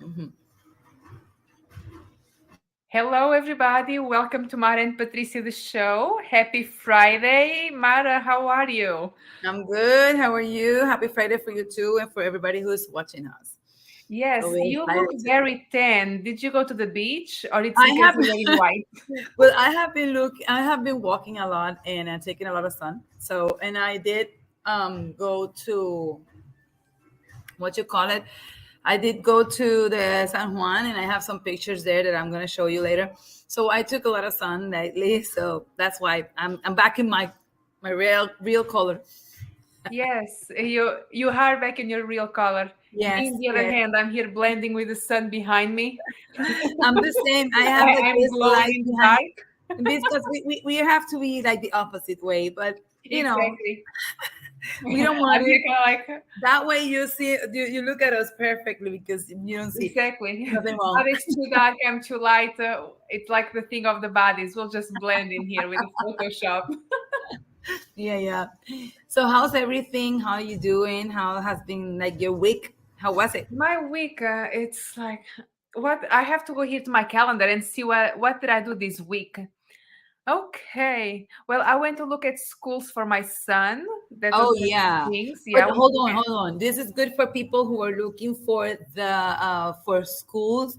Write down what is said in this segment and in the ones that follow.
Mhm. Hello, everybody. Welcome to Mara and Patricia, the show. Happy Friday. Mara, how are you? I'm good. How are you? Happy Friday for you too, and for everybody who's watching us. So Yes, we're you look excited to. very tan. Did you go to the beach or it's I because have, you're wearing white? well, I have been walking a lot and taking a lot of sun. So, and I did go to what you call it. I did go to the San Juan, and I have some pictures there that I'm gonna show you later. So I took a lot of sun lately, so that's why I'm back in my real color. Yes, you are back in your real color. Me, on Yes, the other yes. hand, I'm here blending with the sun behind me. I'm the same. I have like I'm this glowing light in the behind dark. because we have to be like the opposite way, but Exactly. we don't want I'm it. here kind of like, That way you see you look at us perfectly because you don't see exactly. nothing wrong. But it's too dark, I'm too light. It's like the thing of the bodies. We'll just blend in here with the Photoshop. Yeah, yeah. So how's everything? How are you doing? How has been like your week? How was it? My week, it's like what I have to go here to my calendar and see what did I do this week. Okay. Well, I went to look at schools for my son. That was Oh the yeah. things. But Yeah, I went to hold look on, at, hold on. This is good for people who are looking for the for schools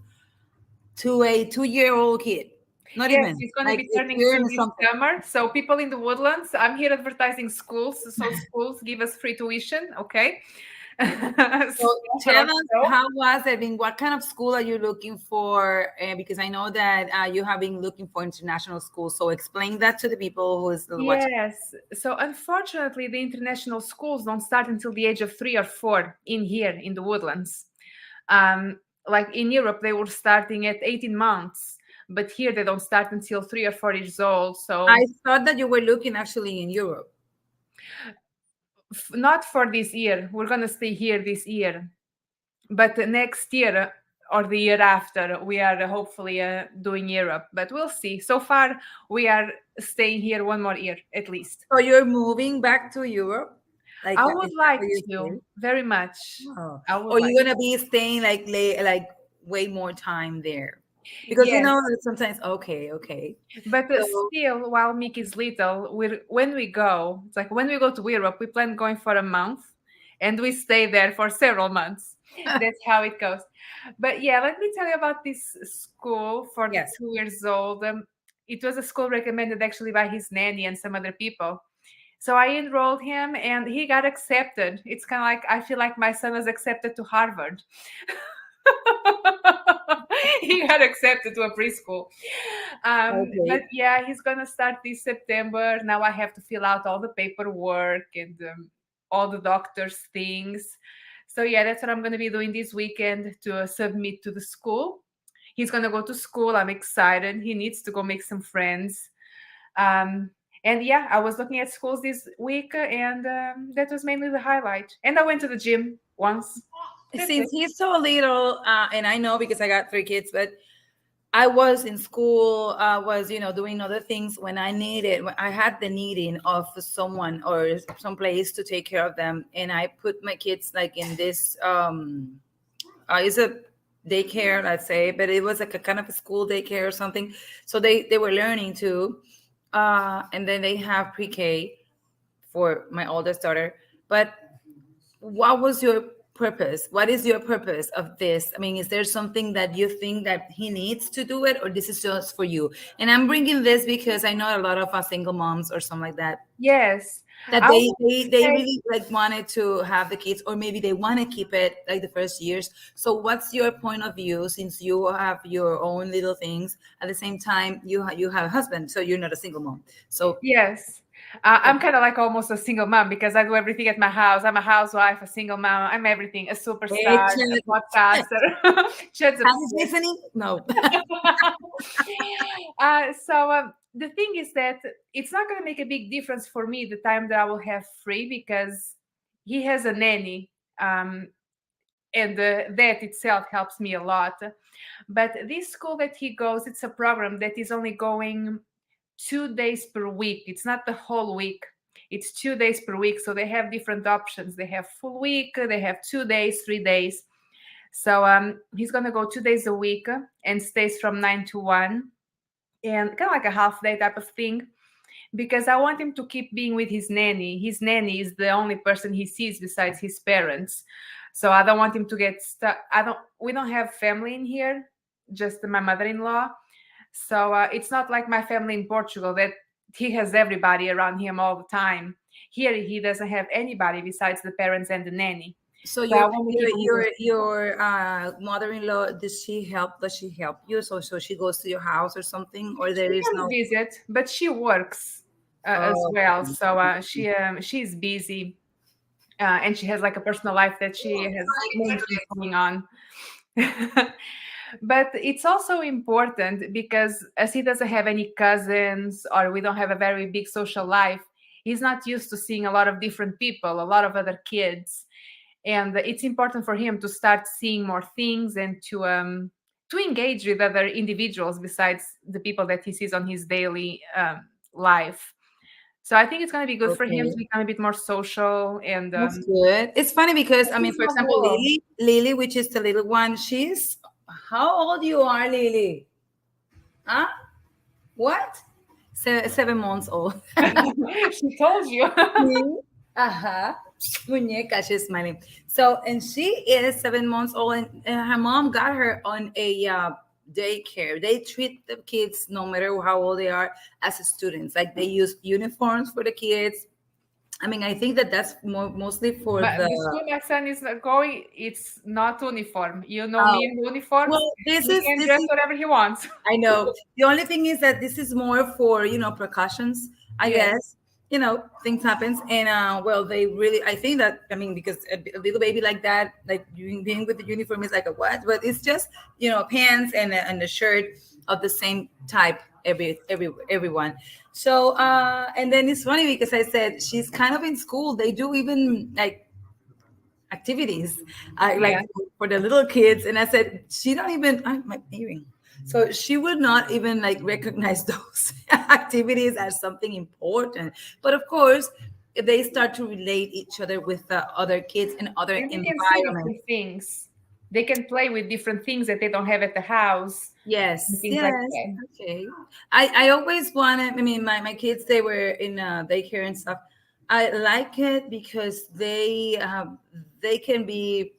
to a 2-year-old kid. Not yes, even he's going to like be a turning year two and this something. summer. So people in the woodlands, I'm here advertising schools. So schools give us free tuition. Okay. So tell us So how was it? In what kind of school are you looking for? Because I know that you have been looking for international schools. So explain that to the people who is watching. yes. So unfortunately, the international schools don't start until the age of 3 or 4 in here in the woodlands. Um, like in Europe, they were starting at 18 months, but here they don't start until 3 or 4 years old. I So thought that you were looking actually in Europe. not for this year. We're gonna stay here this year, but next year or the year after, we are hopefully doing Europe. But we'll see. So far, we are staying here one more year at least. So you're moving back to Europe? Like, I would is that like what you to say? very much. Oh. I would Or like. you're gonna be staying like way more time there? Because Yes, that sometimes okay, okay. but So still, while Mick is little, when we go, it's like when we go to Europe, we plan going for a month, and we stay there for several months. That's how it goes. But yeah, let me tell you about this school for the yes. 2 years old. It was a school recommended actually by his nanny and some other people. So I enrolled him, and he got accepted. It's kind of like I feel like my son was accepted to Harvard. He got accepted to a preschool. But Okay. yeah, he's gonna start this September. Now I have to fill out all the paperwork and all the doctor's things. So yeah, that's what I'm gonna be doing this weekend to submit to the school. He's gonna go to school. I'm excited. He needs to go make some friends. Um, and yeah, I was looking at schools this week, and that was mainly the highlight. And I went to the gym once. That's it. Since he's so little, and I know because I got 3 kids, but I was in school, was doing other things when when I had the needing of someone or some place to take care of them, and I put my kids like in this it's a daycare, let's say, but it was like a kind of a school daycare or something. So they were learning too, and then they have pre-K for my oldest daughter. But what was your purpose? What is your purpose of this? I mean, is there something that you think that he needs to do it, or this is just for you? And I'm bringing this because I know a lot of us single moms or something like that, Yes, that I would they say really like wanted to have the kids, or maybe they want to keep it like the first years. So what's your point of view, since you have your own little things at the same time you have a husband, so you're not a single mom? So yes. I'm kind of like almost a single mom because I do everything at my house. I'm a housewife, a single mom. I'm everything, a hey, superstar, a podcaster. Shed's Chad is obsessed. listening. No. So the thing is that it's not going to make a big difference for me the time that I will have free because he has a nanny. And that itself helps me a lot. But this school that he goes, it's a program that is only going 2 days per week. It's not the whole week. It's 2 days per week. So they have different options. They have full week, they have 2 days, 3 days. So he's gonna go 2 days a week and stays from 9 to 1, and kind of like a half day type of thing, because I want him to keep being with his nanny. His nanny is the only person he sees besides his parents. So I don't want him to get stuck. We don't have family in here, just my mother-in-law. So it's not like my family in Portugal that he has everybody around him all the time. Here he doesn't have anybody besides the parents and the nanny. So So I your want to your keep him. your mother-in-law, does she help? Does she help you? So she goes to your house or something, or there She is can no? visit, but she works as Oh, well. So she's busy, and she has like a personal life that she has many things going on. But it's also important because as he doesn't have any cousins or we don't have a very big social life, he's not used to seeing a lot of different people, a lot of other kids, and it's important for him to start seeing more things and to engage with other individuals besides the people that he sees on his daily life. So I think it's going to be good for him okay. to become a bit more social and That's good. It's funny because I mean, he's for not example, world. Lily, which is the little one, she's how old you are, Lily? Huh? What? 7 months old. She told you. Uh-huh. Muñeca, she's smiling. So, and she is 7 months old, and her mom got her on a daycare. They treat the kids, no matter how old they are, as students. Like they use uniforms for the kids. I mean, I think that that's mostly for But the. the school my son is going, it's not uniform. You know me Oh, in uniforms. well, this He is can this dress is whatever he wants. I know. The only thing is that this is more for, precautions, I Yes. guess. Things happens. And well, they really, I think that, I mean, because a little baby like that, like being with the uniform is like a what? But it's just, pants and a shirt of the same type, everyone. So and then it's funny because I said she's kind of in school. They do even like activities like Yeah. for the little kids, and I said she don't even my earring, so she would not even like recognize those activities as something important. But of course, if they start to relate each other with the other kids in other And they can see environments. different things. They can play with different things that they don't have at the house and Yes, things like yes. that. Okay. I always wanted, I mean, my kids, they were in daycare and stuff. I like it because they can be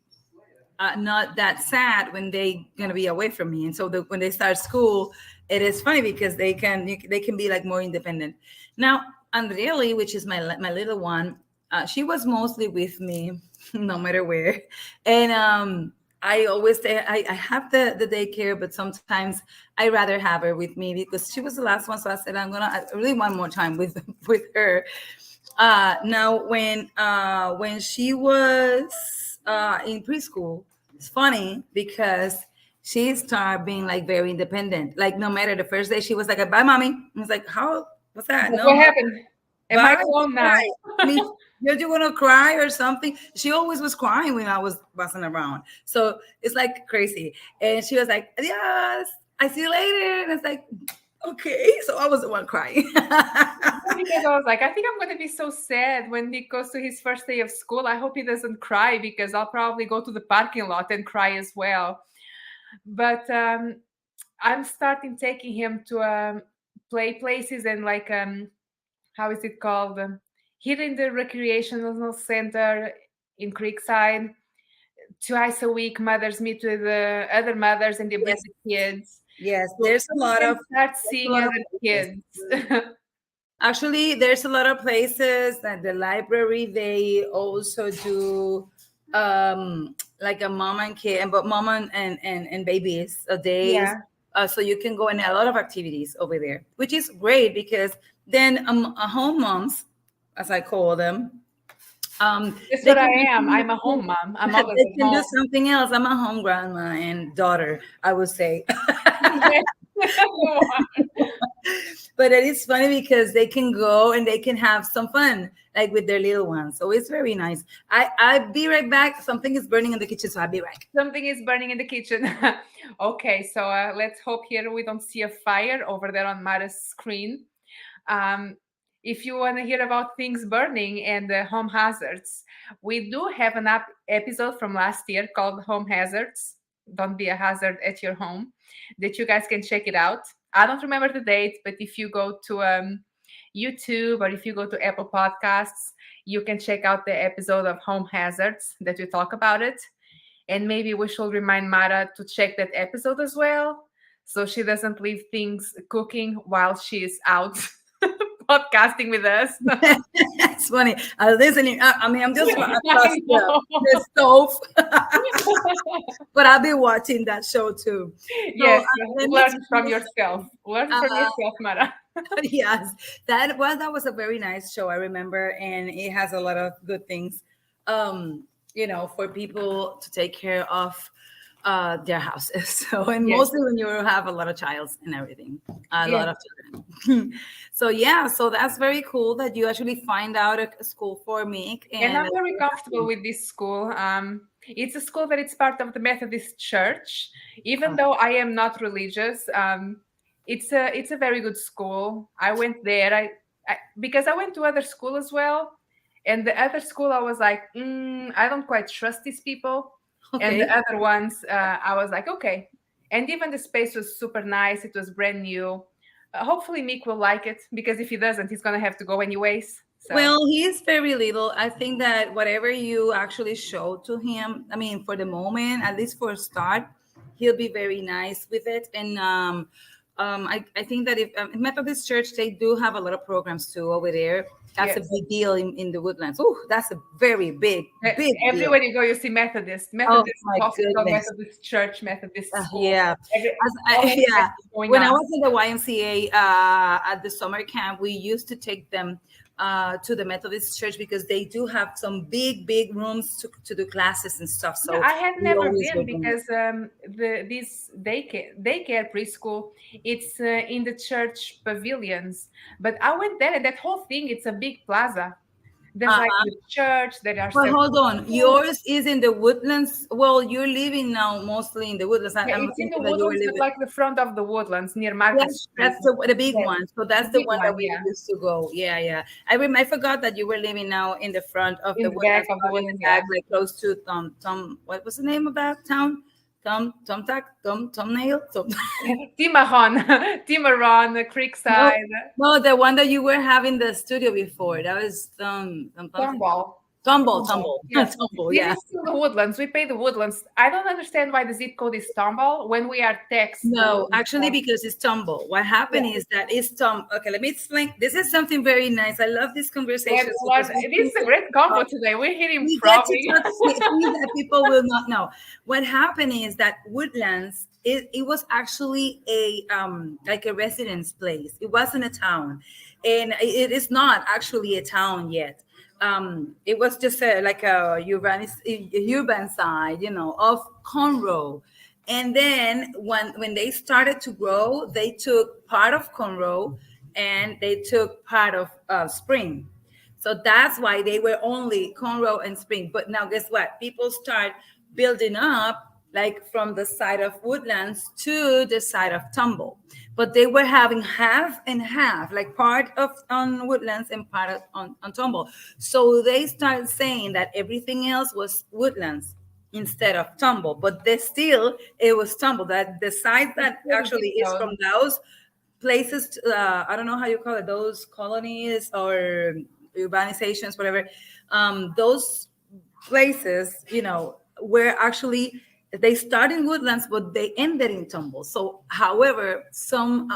not that sad when they gonna be away from me. And so when they start school, it is funny because they can be like more independent. Now, Andrieli, which is my little one, she was mostly with me, no matter where, and I always say I have the daycare, but sometimes I rather have her with me because she was the last one. So I said I really want more time with with her. Now when she was in preschool, it's funny because she started being like very independent. Like no matter the first day, she was like, "Bye, mommy." I was like, "How? What's that? But No, what happened? Am I bye. alone now? Bye." I mean, you're gonna cry or something. She always was crying when I wasn't around. So it's like crazy. And she was like, "Yes, I see you later." And it's like, okay. So I was the one crying. Because I was like, I think I'm going to be so sad when he goes to his first day of school. I hope he doesn't cry because I'll probably go to the parking lot and cry as well. But I'm starting taking him to play places and like how is it called? Here in the recreational center in Creekside. Twice a week, mothers meet with the other mothers and they bring Yes, the kids. yes. So There's a he lot can of start there's a seeing lot of other places. kids. Actually, there's a lot of places that the library they also do like a mom and kid, but mom and babies days. Yeah, So you can go in a lot of activities over there, which is great because then home moms, as I call them, that's they what I can am. I'm a do home mom. I'm always they at can do home. something else. I'm a home grandma and daughter, I would say. Yes. You are. But it is funny because they can go and they can have some fun like with their little ones, so it's very nice. I'll be right back. Something is burning in the kitchen, so I'll be back. Something is burning in the kitchen. Okay, so let's hope here we don't see a fire over there on Mara's screen. Um, if you want to hear about things burning and home hazards, we do have an episode from last year called Home Hazards. Don't be a hazard at your home, that you guys can check it out. I don't remember the date, but if you go to YouTube, or if you go to Apple Podcasts, you can check out the episode of Home Hazards that we talk about it. And maybe we should remind Mara to check that episode as well, so she doesn't leave things cooking while she's out podcasting with us. It's funny. I was listening. I mean, I'm just across I know. the stove, but I'll be watching that show too. Yes, let me learn tell from you- yourself. Learn from yourself, Mara. Yes, that was a very nice show. I remember, and it has a lot of good things. For people to take care of their houses. So, and Yes. mostly when you have a lot of childs and everything, a lot Yeah. of children. So that's very cool that you actually find out a school for Mick. And I'm very comfortable with this school. It's a school that it's part of the Methodist Church. Even though I am not religious, it's a very good school. I went there. Because I went to other school as well, and the other school I was like, I don't quite trust these people. And Okay. the other ones, I was like, okay. And even the space was super nice. It was brand new. Hopefully Mick will like it, because if he doesn't, he's gonna have to go anyways. So. Well, he's very little. I think that whatever you actually show to him, I mean, for the moment, at least for a start, he'll be very nice with it. And I think that if Methodist Church, they do have a lot of programs too over there. That's Yes. a big deal in the Woodlands. Oh, that's a very big Everywhere deal. you go, you see Methodist Hospital, my goodness. Methodist Church, Methodist school. Yeah. All that Yeah. stuff is going When I on. was in the YMCA at the summer camp, we used to take them to the Methodist Church because they do have some big rooms to do classes and stuff. So I had we never always been were doing because this daycare preschool, it's in the church pavilions. But I went there, and that whole thing, it's a big plaza. There's like the church. There are Well, several hold on. schools. Yours is in the Woodlands. Well, you're living now mostly in the Woodlands. Yeah, I'm it's in the thinking that you were Woodlands, but living. like the front of the Woodlands near Market Yes, Street. that's the big Yes. one. So that's The the big one that one, we yeah. used to go. Yeah. I forgot that you were living now in the front of In the the back Woodlands, of the out in Woodlands, back, yeah. like close to Tom. What was the name of that town? Thumbnail. Timaron, Creekside, No, the one that you were having the studio before. That was Tomball. Tumble. Yes. Tumble. This Yeah. is still the Woodlands. We pay the Woodlands. I don't understand why the zip code is Tomball when we are Tex. No, actually, because it's tumble. What happened is that it's Okay, let me explain. This is something very nice. I love this conversation. This is a great combo today. We're hearing We from get to talk things that people will not know. What happened is that Woodlands, it was actually a like a residence place. It wasn't a town, and it is not actually a town yet. It was just like a urban side, of Conroe. And then when they started to grow, they took part of Conroe and they took part of Spring. So that's why they were only Conroe and Spring. But now guess what? People start building up like from the side of Woodlands to the side of Tumble. But they were having half and half, like part of on Woodlands and part of, on Tumble. So they started saying that everything else was Woodlands instead of Tumble. But it was Tumble. That the side that actually is from those places, I don't know how you call it, those colonies or urbanizations, whatever, those places, were actually, they started in Woodlands, but they ended in Tumble. So, however, some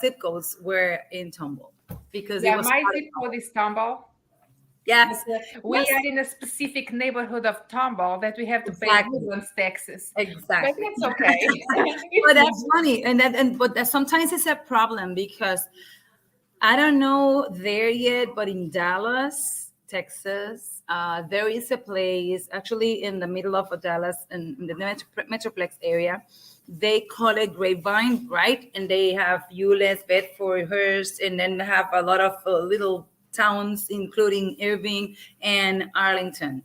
zip codes were in Tumble because it was my zip code is Tomball. Yes, we are in a specific neighborhood of Tomball that we have to pay Woodlands taxes. Exactly, but that's okay. But that's funny, but sometimes it's a problem because I don't know there yet, but in Dallas, Texas, there is a place actually in the middle of Dallas in the Metroplex area. They call it Grapevine, right? And they have Euless, Bedford, Hearst, and then they have a lot of little towns, including Irving and Arlington.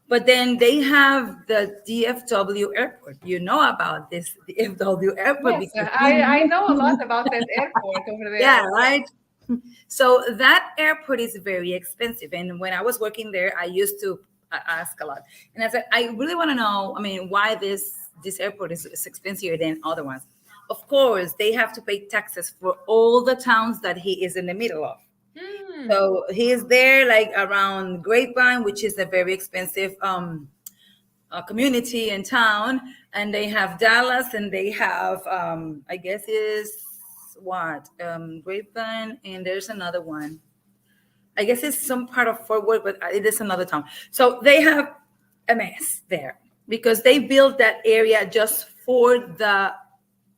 But then they have the DFW airport. You know about this DFW airport? Yes, I know a lot about that airport over there. Yeah, right. So that airport is very expensive. And when I was working there, I used to ask a lot. And I said, I really want to know, I mean, why this airport is expensive than other ones. Of course, they have to pay taxes for all the towns that he is in the middle of. Mm. So he is there like around Grapevine, which is a very expensive community in town, and they have Dallas, and they have I guess is what Grapevine, and there's another one. I guess it's some part of Fort Worth, but it is another town. So they have a mess there because they built that area just for the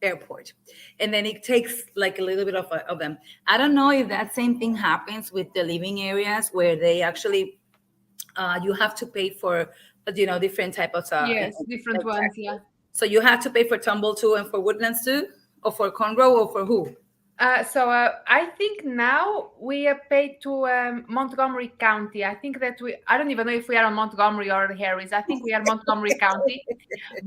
airport, and then it takes like a little bit of them. I don't know if that same thing happens with the living areas where they actually you have to pay for different type of Yes, different ones. Yeah. so you have to pay for Tumble too and for Woodlands too, or for Conroe, or for who? I think now we are paid to Montgomery County. I think that I don't even know if we are on Montgomery or Harris. I think we are Montgomery County.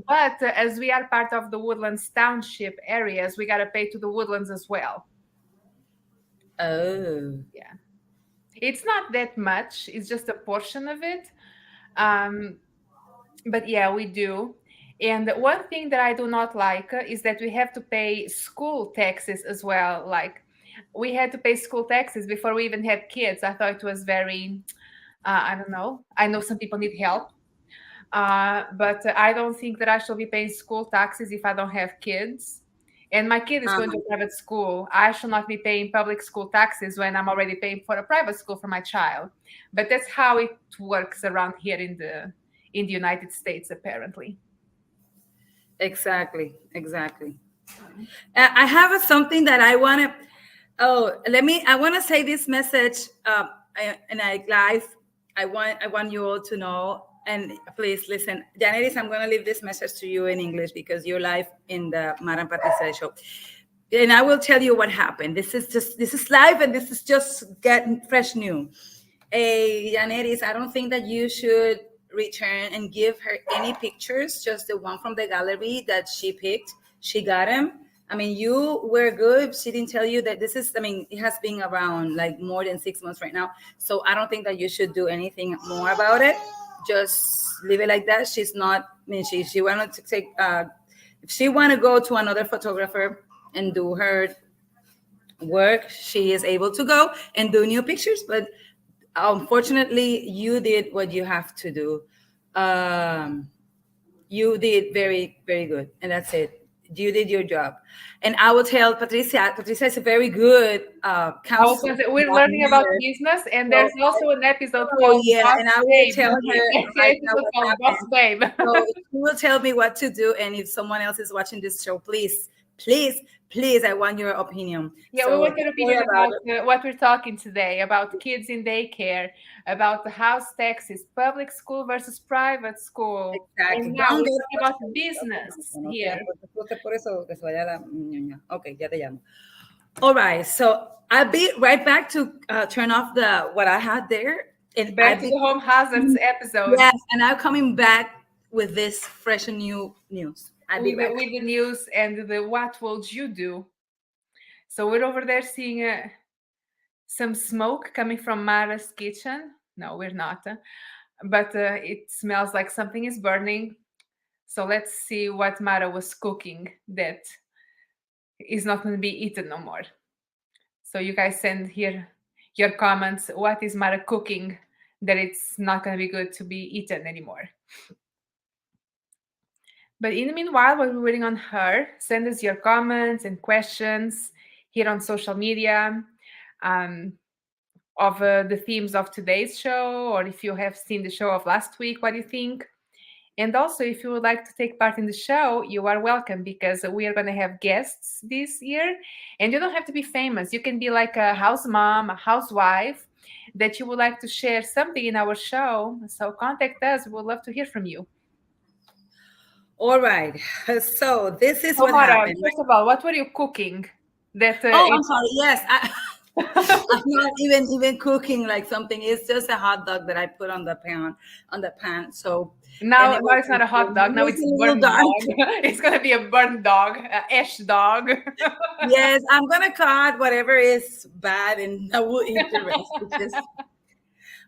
But as we are part of the Woodlands Township areas, we got to pay to the Woodlands as well. Oh. Yeah. It's not that much. It's just a portion of it. But yeah, we do. And one thing that I do not like is that we have to pay school taxes as well. Like we had to pay school taxes before we even had kids. I thought it was very, I don't know. I know some people need help. But I don't think that I shall be paying school taxes if I don't have kids. And my kid is going to private school. I shall not be paying public school taxes when I'm already paying for a private school for my child. But that's how it works around here in the United States, apparently. Exactly. I have something that I want to. Oh, I want to say this message. And I want you all to know. And please listen, Janice, I'm going to leave this message to you in English because you're live in the Mara Patricia show. And I will tell you what happened. This is live, and this is just getting fresh new. Janice, I don't think that you should return and give her any pictures, just the one from the gallery that she picked. She got him. I mean, you were good. She didn't tell you that this is, I mean, it has been around like more than 6 months right now. So I don't think that you should do anything more about it. Just leave it like that. She's not, I mean, she wanted to take, if she want to go to another photographer and do her work, she is able to go and do new pictures. But unfortunately, you did what you have to do. You did very, very good. And that's it. You did your job. And I will tell Patricia is a very good counselor. We're learning about business, and there's also an episode called Boss and I will tell her right now called Boss Babe. So she will tell me what to do. And if someone else is watching this show, please, I want your opinion. Yeah, we want your opinion about what we're talking today, about kids in daycare, about the house taxes, public school versus private school. Exactly. And now we're talking about business here. Okay, ya te llamo. All right, so I'll be right back to turn off what I had there. And back to the home hazards episode. Yes, and I'm coming back with this fresh and new news. With the news and the what would you do? So we're over there seeing some smoke coming from Mara's kitchen. No, we're not. But it smells like something is burning. So let's see what Mara was cooking that is not going to be eaten no more. So you guys send here your comments. What is Mara cooking that it's not going to be good to be eaten anymore? But in the meanwhile, while we're waiting on her, send us your comments and questions here on social media of the themes of today's show, or if you have seen the show of last week, what do you think? And also, if you would like to take part in the show, you are welcome, because we are going to have guests this year. And you don't have to be famous. You can be like a house mom, a housewife, that you would like to share something in our show. So contact us. We'd love to hear from you. All right. So this is what happened. First of all, what were you cooking? I'm sorry. Yes. I'm not even cooking like something. It's just a hot dog that I put on the pan. So, and Now, it now was, it's not a hot it dog. Now was it's a little burnt dark. dog. It's gonna be a burnt dog, ash dog. Yes, I'm gonna cut whatever is bad, and I will eat the rest. Which is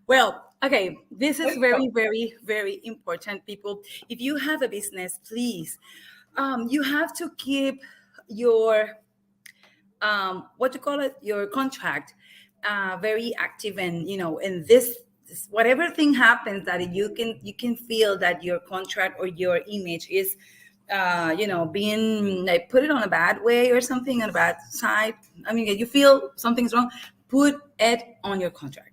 well, okay. This is very, very, very important, people. If you have a business, please, you have to keep your what you call it, your contract very active, and in this whatever thing happens, that you can feel that your contract or your image is being like put it on a bad way or something on a bad side. I mean, if you feel something's wrong, put it on your contract.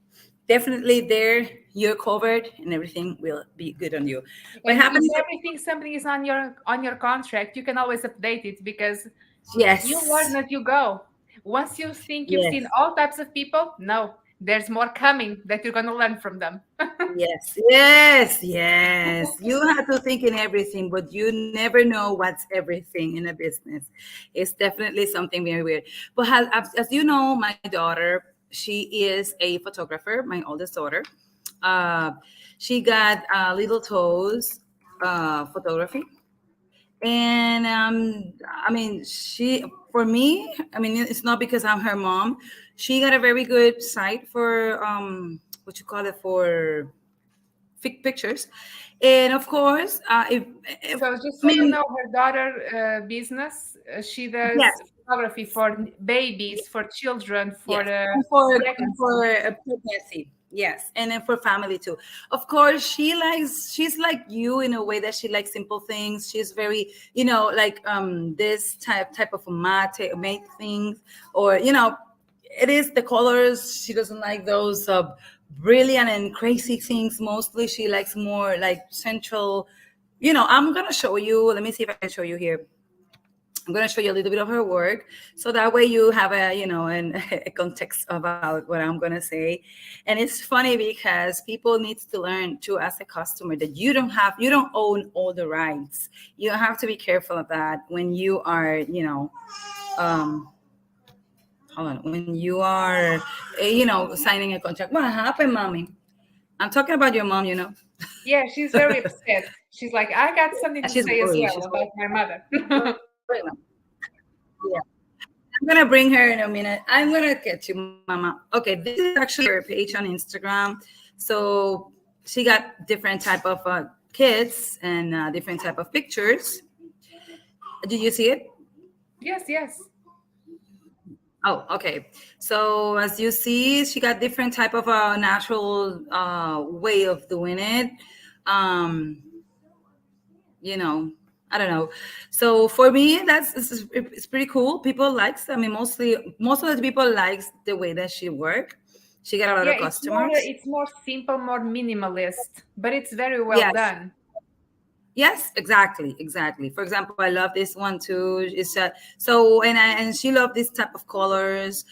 Definitely there, you're covered and everything will be good on you. What And if happens? everything something is on your contract, you can always update it because you learn Yes. as you go. Once you think you've seen Yes. all types of people, no, there's more coming that you're gonna learn from them. Yes, yes, yes. You have to think in everything, but you never know what's everything in a business. It's definitely something very weird. But as you know, my daughter, she is a photographer, my oldest daughter. Uh, she got little toes photography. And I mean, for me, I mean, it's not because I'm her mom. She got a very good site for what you call it, for pictures. And of course, if So just I so you mean, know, her daughter business, she does yes, photography for babies, for children, for yes, and for pregnancy. pregnancy, yes, and then for family too. Of course, she's like you in a way that she likes simple things. She's very, like this type of mate things, or it is the colors. She doesn't like those brilliant and crazy things. Mostly, she likes more like central. I'm gonna show you. Let me see if I can show you here. I'm going to show you a little bit of her work, so that way you have a context about what I'm going to say. And it's funny because people need to learn too, as a customer, that you don't own all the rights. You have to be careful of that when you are, um, hold on, when you are, signing a contract. What happened, mommy? I'm talking about your mom, Yeah, she's very upset. She's like, I got something Yeah, to she's say as worried. well She's about my mother. worried. Yeah. I'm gonna bring her in a minute. I'm gonna get you, Mama. Okay, this is actually her page on Instagram. So she got different type of kids and different type of pictures. Did you see it? Yes, yes. Oh, okay. So as you see, she got different type of natural way of doing it. Um, you know, I don't know. So for me, it's pretty cool. People likes. I mean, most of the people likes the way that she work. She got a lot Yeah, of customers. it's more simple, more minimalist, but it's very well Yes, done. yes, exactly, exactly. For example, I love this one too. It's so, and she loved this type of colors.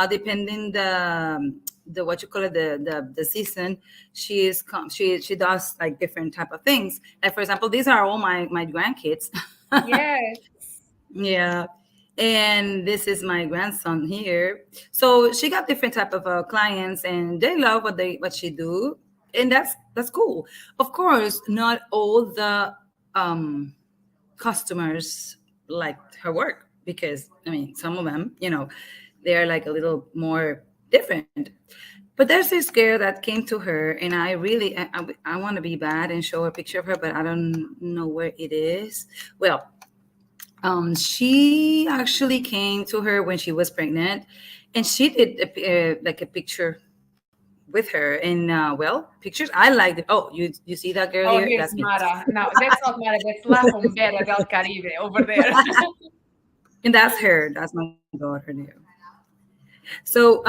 Depending the what you call it, the season, she does like different type of things. Like for example, these are all my grandkids. Yes. Yeah. And this is my grandson here. So she got different type of clients, and they love what she do, and that's cool. Of course, not all the um, customers liked her work, because I mean, some of them, they're like a little more different. But there's this girl that came to her, and I really I want to be bad and show a picture of her, but I don't know where it is. Well, she actually came to her when she was pregnant, and she did like a picture with her. And well, pictures I liked it. Oh, you see that girl Oh, here? here's That's me. Mara. No, that's not Mara. That's La Rumbera del Caribe over there. And that's her. That's my daughter there. So,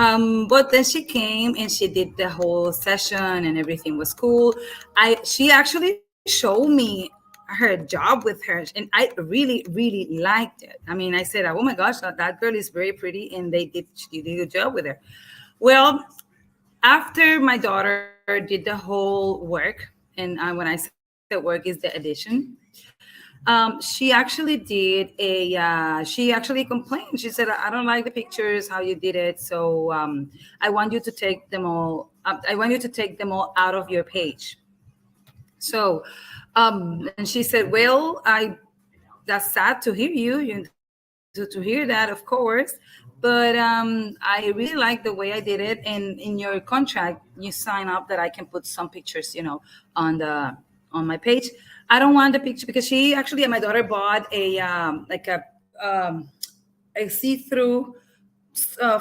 but then she came and she did the whole session, and everything was cool. She actually showed me her job with her, and I really, really liked it. I mean, I said, "Oh my gosh, that girl is very pretty," and she did a good job with her. Well, after my daughter did the whole work, and when I said work is the addition, She actually did she actually complained. She said, I don't like the pictures, how you did it. So I want you to take them all. I want you to take them all out of your page. So, and she said, well, that's sad to hear to hear that, of course. But I really like the way I did it. And in your contract, you sign up that I can put some pictures, on my page. I don't want the picture because she actually, my daughter bought um, a see-through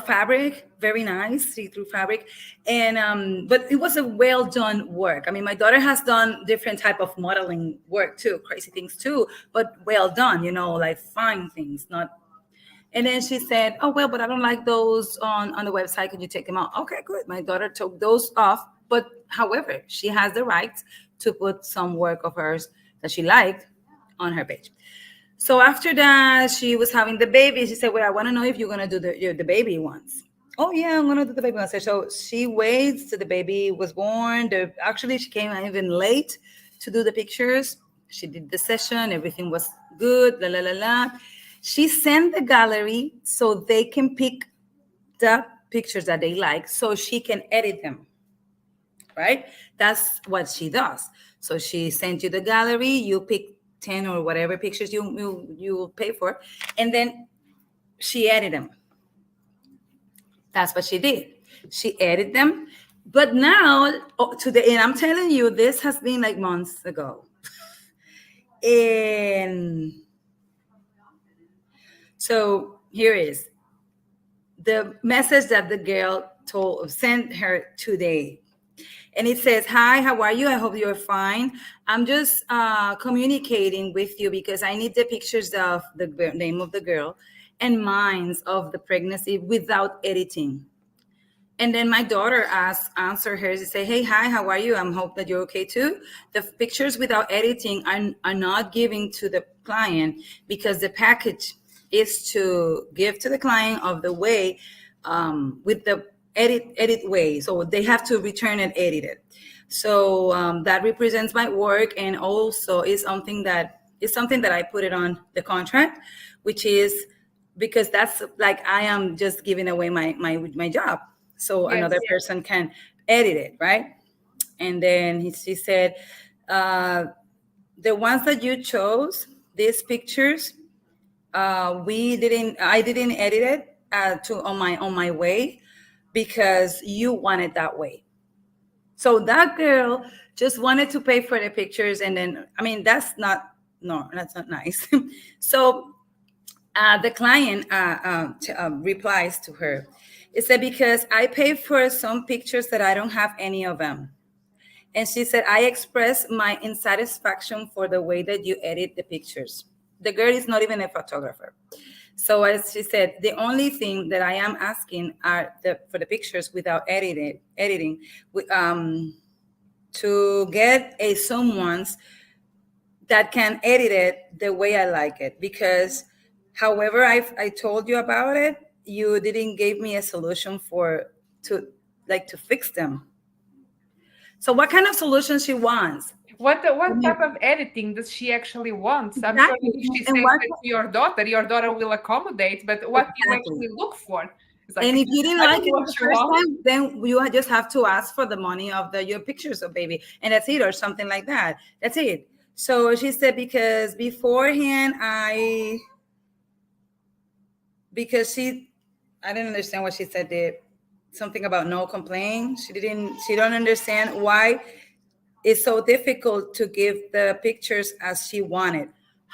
fabric, very nice see-through fabric, and but it was a well done work. I mean, my daughter has done different type of modeling work too, crazy things too, but well done, like fine things, not. And then she said, oh well, but I don't like those on the website, can you take them out? Okay, good. My daughter took those off, but however, she has the right to put some work of hers that she liked on her page. So after that, she was having the baby. She said, well, I want to know if you're going to do the baby ones. Oh, yeah, I'm going to do the baby ones. So she waits till the baby was born. Actually, she came even late to do the pictures. She did the session. Everything was good. La, la, la, la. She sent the gallery so they can pick the pictures that they like so she can edit them, right? That's what she does. So she sent you the gallery. You pick 10 or whatever pictures you pay for, and then she edited them. That's what she did. She edited them. But now today, and I'm telling you, this has been like months ago. And so here is the message that the girl sent her today. And it says, hi, how are you? I hope you're fine. I'm just communicating with you because I need the pictures of the name of the girl and mines of the pregnancy without editing. And then my daughter answer her to say, hey, hi, how are you? I hope that you're okay too. The pictures without editing are not giving to the client because the package is to give to the client of the way with the edit way. So they have to return and edit it. So that represents my work, and also is something that I put it on the contract, which is because that's like I am just giving away my job. So Yes, another yes. person can edit it, right? And then she said, the ones that you chose, these pictures, I didn't edit it on my way because you want it that way. So that girl just wanted to pay for the pictures, and then that's not nice. So the client replies to her. It said, because I pay for some pictures that I don't have any of them. And she said, I express my insatisfaction for the way that you edit the pictures. The girl is not even a photographer. So as she said, the only thing that I am asking are for the pictures without editing, to get someone's that can edit it the way I like it. Because however I told you about it, you didn't give me a solution to fix them. So what kind of solution she wants? What type of editing does she actually want? I'm sure Exactly. if she says And what, that to your daughter will accommodate, but what do you exactly. actually look for? It's And if you didn't like it what the you first want. time, then you just have to ask for the money of your pictures of baby, and that's it, or something like that. That's it. So she said, because beforehand I didn't understand what she said there. Something about no complaint. She don't understand why it's so difficult to give the pictures as she wanted.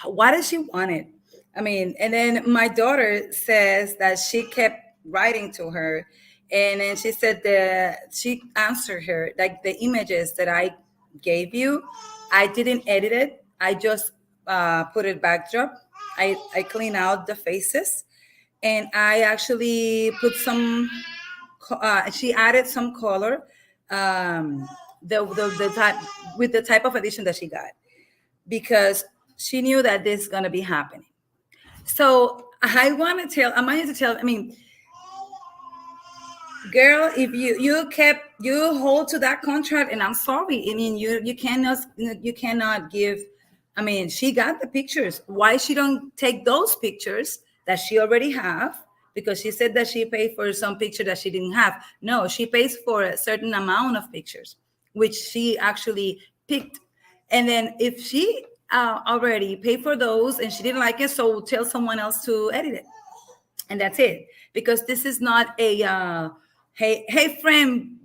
Why does she want it? And then my daughter says that she kept writing to her, and then she said that she answered her like the images that I gave you, I didn't edit it. I just put it backdrop. I clean out the faces, and I actually put some. She added some color. The type with the type of edition that she got, because she knew that this is going to be happening. So I want you to tell, girl, if you hold to that contract, and I'm sorry, you cannot give I mean, she got the pictures. Why she don't take those pictures that she already have? Because she said that she paid for some picture that she didn't have. No, she pays for a certain amount of pictures, which she actually picked. And then if she already paid for those and she didn't like it, so tell someone else to edit it, and that's it. Because this is not a hey friend,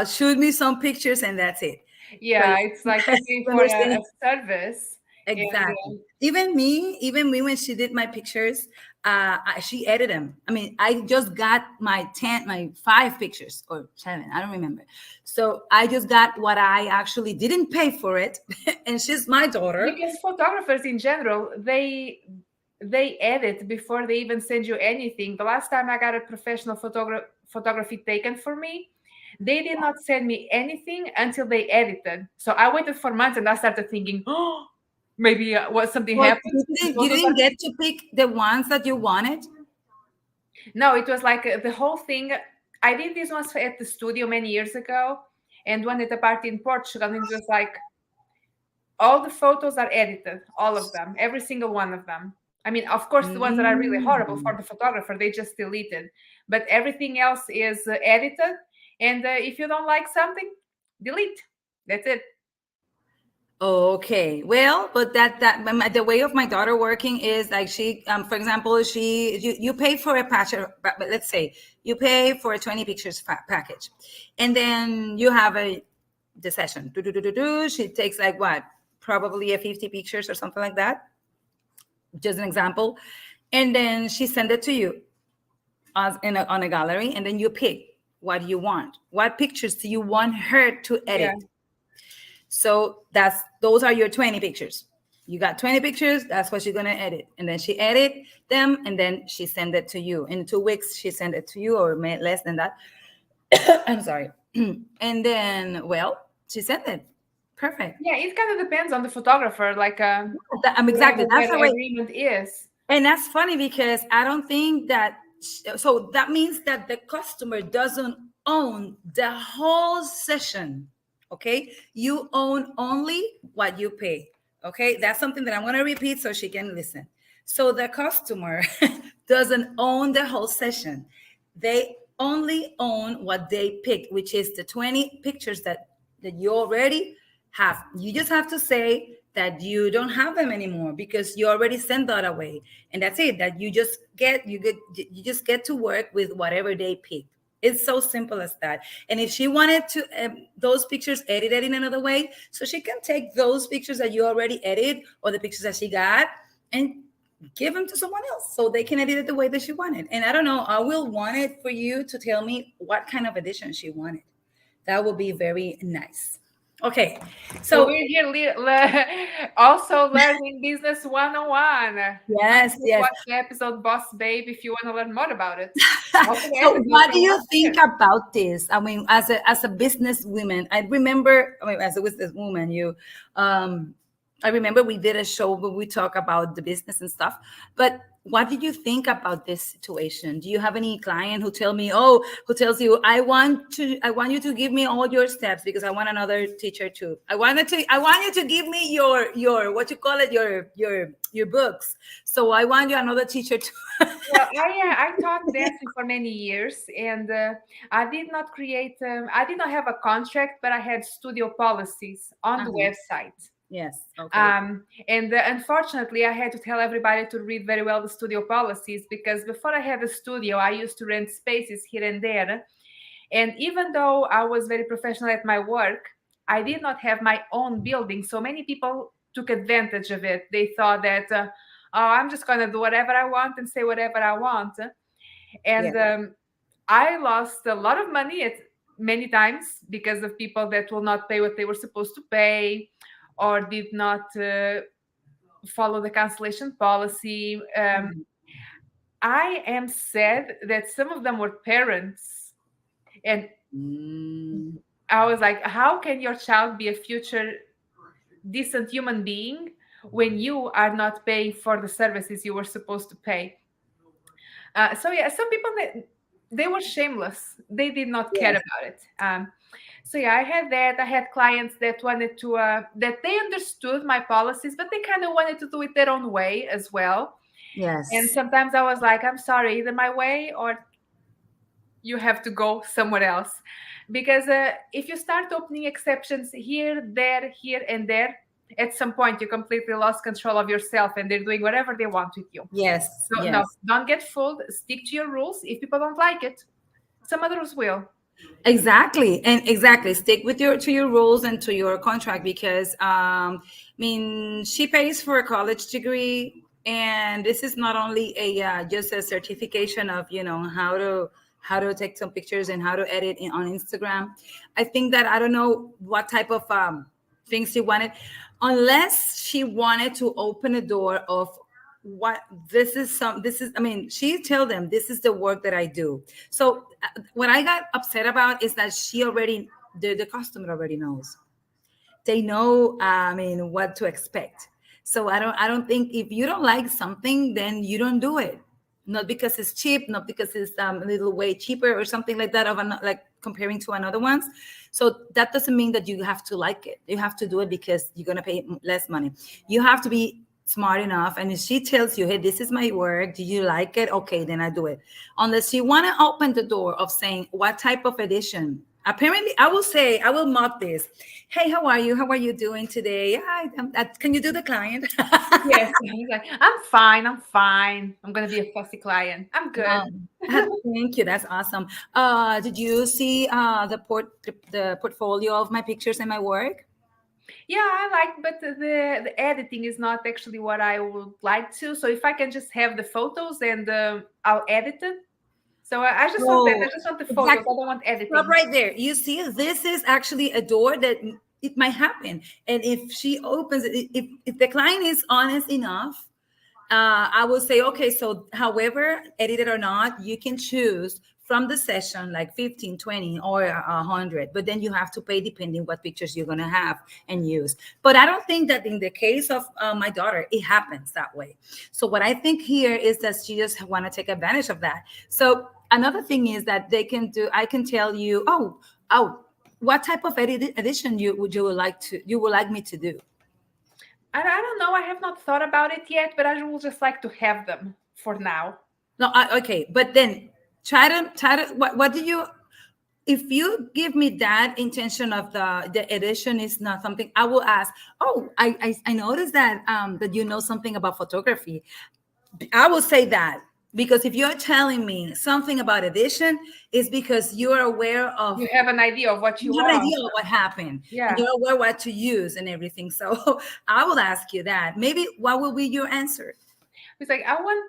shoot me some pictures, and that's it. So Yeah, it's like you pay you for a understand? service. And Exactly. Even me, when she did my pictures, she edited them. I mean, I just got my 5 pictures or 7, I don't remember. So I just got what I actually didn't pay for it, and she's my daughter. because photographers in general, they edit before they even send you anything. The last time I got a professional photography taken for me, they did not send me anything until they edited. So I waited for months and I started thinking, oh, maybe what something Well, happened. The you photos didn't get to pick the ones that you wanted. No, it was like the whole thing. I did these ones at the studio many years ago, and one at a party in Portugal, and it was like all the photos are edited, all of them, every single one of them. I mean, of course, the ones that are really horrible for Mm. the photographer, they just deleted, but everything else is edited. And if you don't like something, delete. That's it. Okay, well, but the way of my daughter working is like she, for example, you pay for a patch, but let's say you pay for a 20 pictures package, and then you have the session. Do, do, do, do, do. She takes like what, probably a 50 pictures or something like that, just an example, and then she send it to you as on a gallery, and then you pick what you want. What pictures do you want her to Yeah. edit? So those are your 20 pictures. You got 20 pictures, that's what she's gonna edit. And then she edit them, and then she send it to you. In 2 weeks, she send it to you, or less than that. I'm sorry. And then, well, she sent it. Perfect. Yeah, it kind of depends on the photographer, like Exactly. whatever That's the their way. agreement is. And that's funny because I don't think that, so that means that the customer doesn't own the whole session. Okay. You own only what you pay. Okay. That's something that I'm going to repeat so she can listen. So the customer doesn't own the whole session. They only own what they picked, which is the 20 pictures that you already have. You just have to say that you don't have them anymore because you already sent that away, and that's it. That you just get to work with whatever they pick. It's so simple as that. And if she wanted to those pictures edited in another way, so she can take those pictures that you already edited or the pictures that she got and give them to someone else so they can edit it the way that she wanted. And I don't know, I will want it for you to tell me what kind of edition she wanted. That would be very nice. Okay, So so we're here also learning business 101. yes, yes. Watch the episode Boss Babe if you want to learn more about it. So what do you think about this? I mean, as a business woman, I remember, I mean, as a business woman, I remember we did a show where we talk about the business and stuff. But what did you think about this situation? Do you have any client who tells you, I want you to give me all your steps because I want another teacher too. I want you to give me your what you call it, your books. So I want you another teacher too. Well, I taught dancing for many years, and I did not create. I did not have a contract, but I had studio policies on the website. Yes. Okay. And unfortunately, I had to tell everybody to read very well the studio policies because before I had a studio, I used to rent spaces here and there. And even though I was very professional at my work, I did not have my own building. So many people took advantage of it. They thought that, oh, I'm just going to do whatever I want and say whatever I want. And I lost a lot of money many times because of people that will not pay what they were supposed to pay or did not follow the cancellation policy. I am sad that some of them were parents, and I was like, how can your child be a future decent human being when you are not paying for the services you were supposed to pay? So yeah, some people, they were shameless. They did not care about it. So yeah, I had that. I had clients that wanted to that they understood my policies, but they kind of wanted to do it their own way as well. And Yes. sometimes I was like, I'm sorry, either my way or you have to go somewhere else. Because if you start opening exceptions here, and there, at some point you completely lost control of yourself and they're doing whatever they want with you. Yes. So no, Yes. don't get fooled. Stick to your rules. If people don't like it, some others will. Exactly. And exactly. Stick with your to your rules and to your contract because I mean she pays for a college degree and this is not only a just a certification of how to take some pictures and how to edit on Instagram. I think that I don't know what type of things she wanted unless she wanted to open a door of what this is I mean she tell them this is the work that I do. So what I got upset about is that she already the customer already knows. They know I mean what to expect. So I don't think if you don't like something then you don't do it. Not because it's cheap, not because it's a little way cheaper or something like that like comparing to another ones. So that doesn't mean that you have to like it. You have to do it because you're going to pay less money. You have to be smart enough, and if she tells you, hey, this is my work, do you like it? Okay, then I do it. Unless you want to open the door of saying what type of edition. Apparently I will say, I will mock this. Hey, how are you doing today? Hi, can you do the client? Yes, he's like, I'm fine. I'm fine. I'm gonna be a fussy client. I'm good. Thank you. That's awesome. Did you see the portfolio of my pictures and my work? Yeah, I like, but the editing is not actually what I would like to. So if I can just have the photos and I'll edit it. So I just want that. Oh, I just want the photos. I exactly. don't want Stop editing. right there. You see, this is actually a door that it might happen. And if she opens it, if the client is honest enough, I will say, okay, so however, edited or not, you can choose from the session like 15, 20, or 100, but then you have to pay depending what pictures you're going to have and use. But I don't think that in the case of my daughter, it happens that way. So what I think here is that she just want to take advantage of that. So another thing is that they can do, I can tell you, oh, what type of edition you would like me to do? I don't know. I have not thought about it yet, but I will just like to have them for now. No, okay, but then try to what do you if you give me that intention of the edition is not something I will ask. Oh, I noticed that that you know something about photography. I will say that because if you're telling me something about edition, is because you are aware of You have an idea of what you you have an want. idea of what happened and Yeah. you're aware what to use and everything. So I will ask you that. Maybe what will be your answer? It's like I want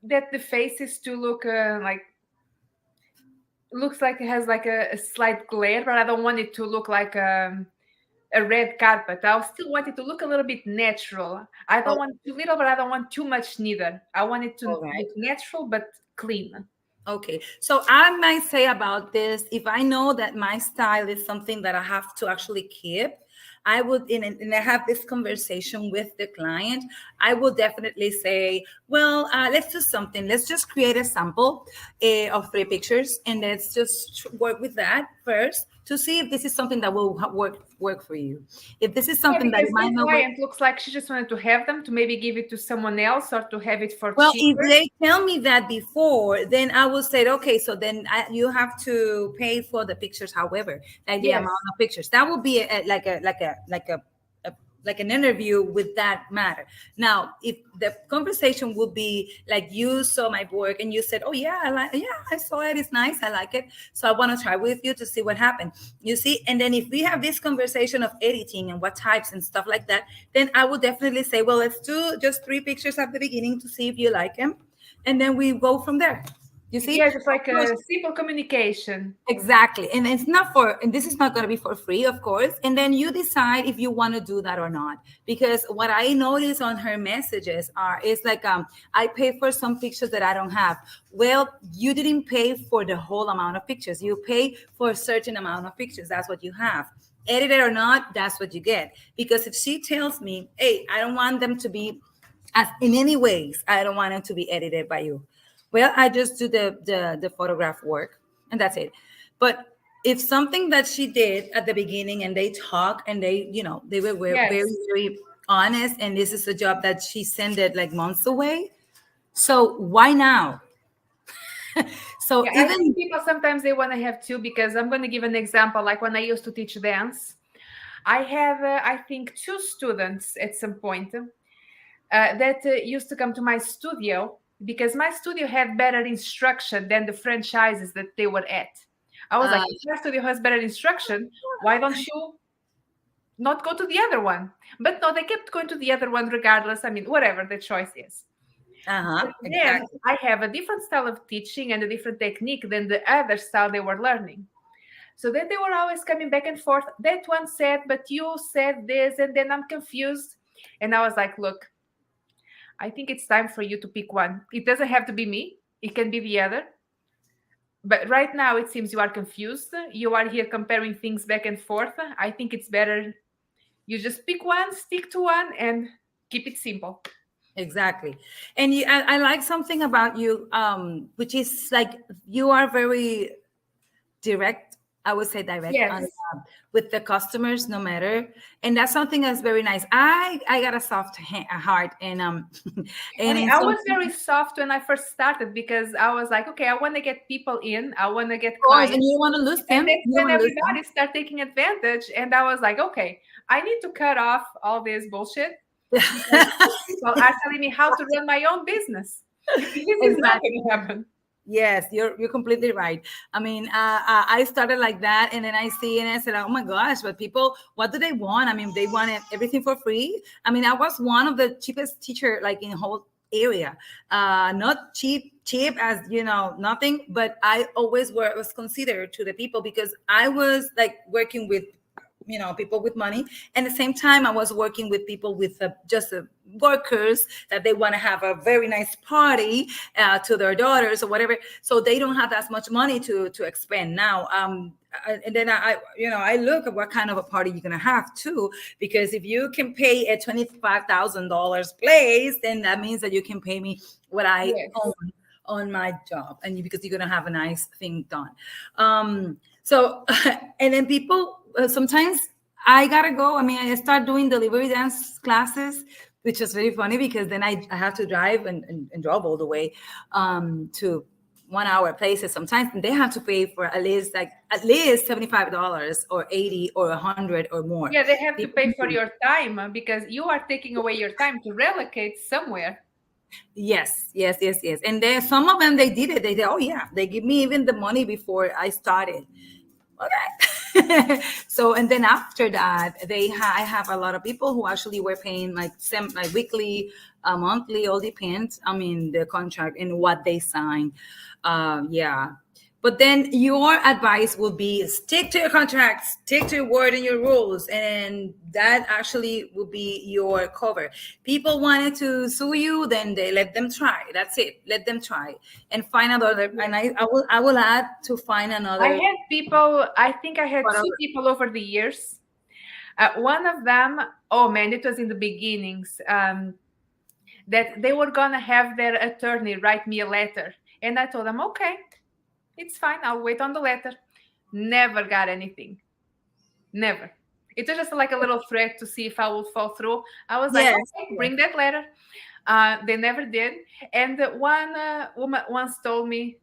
that the faces to look like looks like it has like a slight glare, but I don't want it to look like a red carpet. I still want it to look a little bit natural. I don't Oh, want too little, but I don't want too much neither. I want it to all right. look natural but clean. Okay, so I might say about this, if I know that my style is something that I have to actually keep, I would, and I have this conversation with the client, I will definitely say, well, let's do something. Let's just create a sample of 3 pictures, and let's just work with that first to see if this is something that will work for you. If this is Yeah, something that because might this not work. client looks like she just wanted to have them to maybe give it to someone else or to have it for Well, if cheaper. they tell me that before, then I will say, okay, so then you have to pay for the pictures, however, like the Yes. amount of pictures. That would be like an interview with that matter. Now, if the conversation would be like you saw my work and you said, oh yeah, I saw it, it's nice, I like it. So I want to try with you to see what happened. You see, and then if we have this conversation of editing and what types and stuff like that, then I would definitely say, well, let's do just 3 pictures at the beginning to see if you like them. And then we go from there. You see? Yeah, just like Of course, a simple communication. exactly. And it's not for, and this is not going to be for free, of course. And then you decide if you want to do that or not. Because what I notice on her messages is like, I pay for some pictures that I don't have. Well, you didn't pay for the whole amount of pictures. You pay for a certain amount of pictures. That's what you have. Edited or not, that's what you get. Because if she tells me, hey, I don't want them to be as in any ways, I don't want them to be edited by you. Well, I just do the photograph work and that's it. But if something that she did at the beginning and they talk and they, they were very, Yes. very honest, and this is a job that she sent it like months away. So why now? So Yeah, I even think people sometimes they want to have two, because I'm going to give an example. Like when I used to teach dance, I have, I think, two students at some point that used to come to my studio, because my studio had better instruction than the franchises that they were at. I was like, uh, if your studio has better instruction, why don't you not go to the other one? But no, they kept going to the other one regardless. I mean, whatever the choice is. But then exactly. I have a different style of teaching and a different technique than the other style they were learning. So that they were always coming back and forth. That one said, but you said this, and then I'm confused. And I was like, look, I think it's time for you to pick one. It doesn't have to be me, it can be the other. But right now, it seems you are confused. You are here comparing things back and forth. I think it's better you just pick one, stick to one, and keep it simple. Exactly. And I like something about you, which is like you are very direct. I would say direct on, Yes. with the customers, no matter. And that's something that's very nice. I got a soft a heart, and I and mean, in I some was very soft when I first started, because I was like, okay, I want to get people in, I want to get course, and clients. you don't want to lose And them. that's You don't when want to lose them. everybody started taking advantage. And I was like, okay, I need to cut off all this bullshit, because people are telling me how to run my own business. This is not Exactly. going to happen. Yes, you're completely right. I mean, I started like that, and then I see and I said, "Oh my gosh!" But people, what do they want? I mean, they wanted everything for free. I mean, I was one of the cheapest teacher like in the whole area. Not cheap as nothing, but I always was considered to the people because I was like working with people with money, and at the same time I was working with people with just workers that they want to have a very nice party to their daughters or whatever, so they don't have as much money to expend now. And then I look at what kind of a party you're gonna have too, because if you can pay a $25,000 place, then that means that you can pay me what I Yes. own on my job, and because you're gonna have a nice thing done. So and then people sometimes I gotta go. I mean, I start doing delivery dance classes, which is very funny because then I have to drive and drive all the way to 1 hour places sometimes, and they have to pay for at least $75 or 80 or 100 or more. Yeah, they have to pay for your time, because you are taking away your time to relocate somewhere. Yes, yes, yes, yes. And then some of them they did it. They said, "Oh yeah," they give me even the money before I started. Okay. So and then after that, I have a lot of people who actually were paying like weekly, monthly, all depends. I mean the contract and what they sign. Yeah. But then your advice will be stick to your contracts, stick to your word and your rules, and that actually will be your cover. People wanted to sue you, then they let them try. That's it. Let them try and find another. And I will add to find I another. had people, I think I had two Whatever. people over the years. One of them, oh man, it was in the beginnings, that they were going to have their attorney write me a letter. And I told them, okay, it's fine. I'll wait on the letter. Never got anything. Never. It was just like a little threat to see if I would fall through. I was like, Yes. okay, bring that letter. They never did. And one woman once told me,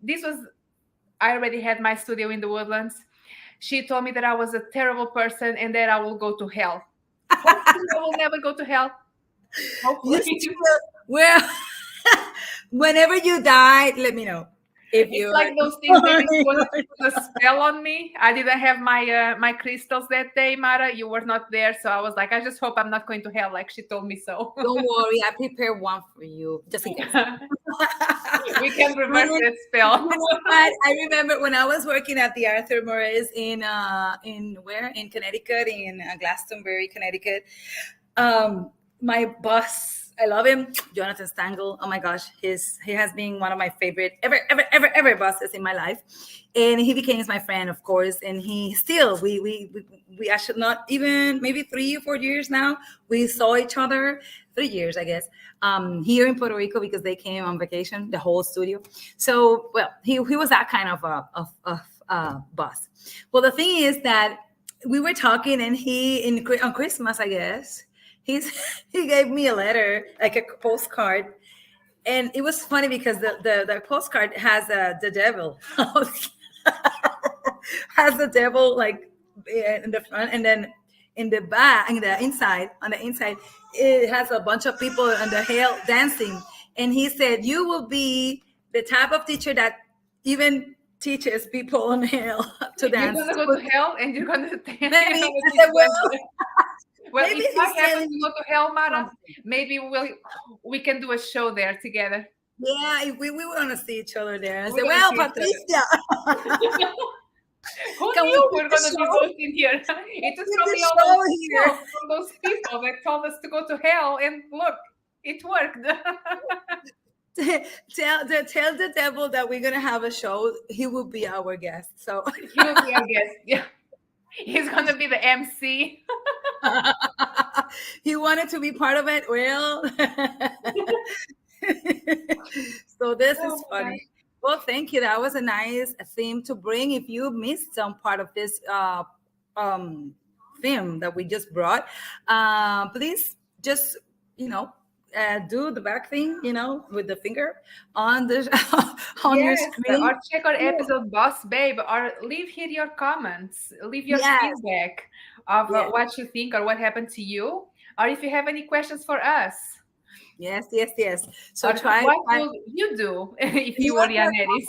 I already had my studio in the Woodlands. She told me that I was a terrible person and that I will go to hell. Hopefully, I will never go to hell. Hopefully. Yes. Well, whenever you die, let me know. If It's you're like those things they just wanted to put a spell on me. I didn't have my crystals that day, Mara. You were not there, so I was like, I just hope I'm not going to hell, like she told me so. don't worry, I prepared one for you just in case. We can reverse And that spell. you know what? I remember when I was working at the Arthur Morris in where in Connecticut, in Glastonbury, Connecticut. My boss, I love him, Jonathan Stangle. Oh my gosh, he has been one of my favorite ever bosses in my life, and he became my friend, of course. And he still we actually not even maybe 3 or 4 years now. We saw each other 3 years, I guess, here in Puerto Rico because they came on vacation, the whole studio. So well, he was that kind of boss. Well, the thing is that we were talking, and on Christmas, I guess, he's he gave me a letter, like a postcard, and it was funny because the postcard has the devil, has the devil like in the front, and then in the back, in the inside, on the inside, it has a bunch of people on the hill dancing. And he said, "You will be the type of teacher that even teaches people on the hill to You're dance." gonna go to hell and you're gonna Maybe I said, well, maybe if I he's happen telling to go to hell, Mara, something. maybe we can do a show there together. Yeah, if we want to see each other there. I We're said, gonna "Well, see each other. Patricia, Who can we knew do we're the gonna be show? both in here? It just Do from the me all show those, here." from those people that told us to go to hell, and look, it worked. tell the devil that we're gonna have a show. He will be our guest. So He will be our guest. Yeah, he's gonna be the MC. he wanted to be part of it. Well, so this Oh is my funny. Well, thank you. That was a nice theme to bring. If you missed some part of this theme that we just brought, please just do the back thing, with the finger on the on your Yes, screen. or check our episode, Boss Babe, or leave here your comments, leave your Yes. feedback of Yes. what you think or what happened to you, or if you have any questions for us. Yes. So Or try what will you do if you were Yaneris?